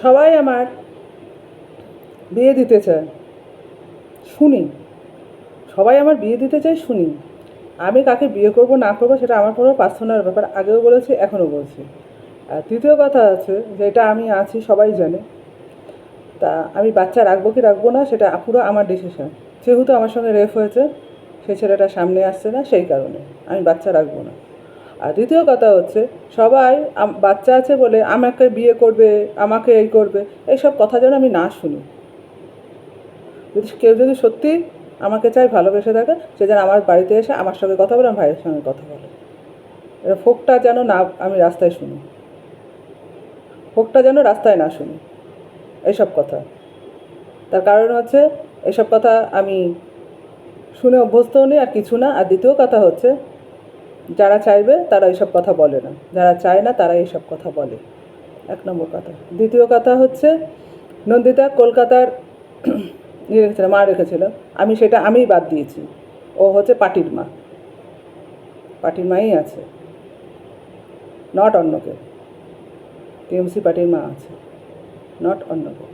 সবাই আমার বিয়ে দিতে চায়, শুনি। সবাই আমার বিয়ে দিতে চায়, শুনি। আমি কাকে বিয়ে করব না করব সেটা আমার পুরো পার্সোনাল ব্যাপার, আগেও বলেছি, এখনও বলছি। আর তৃতীয় কথা আছে, যেটা আমি আছি সবাই জানে, তা আমি বাচ্চা রাখবো কি রাখবো না সেটা পুরো আমার ডিসিশন। যেহেতু আমার সঙ্গে রেপ হয়েছে, সেই ছেলেটা সামনে আসছে না, সেই কারণে আমি বাচ্চা রাখবো না। আর দ্বিতীয় কথা হচ্ছে, সবাই বাচ্চা আছে বলে আমাকে বিয়ে করবে, আমাকে এই করবে, এইসব কথা যেন আমি না শুনি। যদি কেউ যদি সত্যি আমাকে চায়, ভালোবেসে থাকে, সে যেন আমার বাড়িতে এসে আমার সঙ্গে কথা বলে, আমার ভাইয়ের সঙ্গে কথা বলে। এটা ফোকটা যেন না আমি রাস্তায় শুনি, ফোকটা যেন রাস্তায় না শুনি এইসব কথা। তার কারণ হচ্ছে, এসব কথা আমি শুনে অভ্যস্তও নেই আর কিছু না। আর দ্বিতীয় কথা হচ্ছে, যারা চাইবে তারা এইসব কথা বলে না, যারা চায় না তারা এইসব কথা বলে, 1 নম্বর কথা। দ্বিতীয় কথা হচ্ছে, নন্দিতা কলকাতার রেখেছিল, মা রেখেছিল, সেটা আমিই বাদ দিয়েছি। ও হচ্ছে পার্টির মা, পার্টির মাই আছে, নট অন্য কেউ। টিএমসি পার্টির মা আছে, নট অন্য কেউ।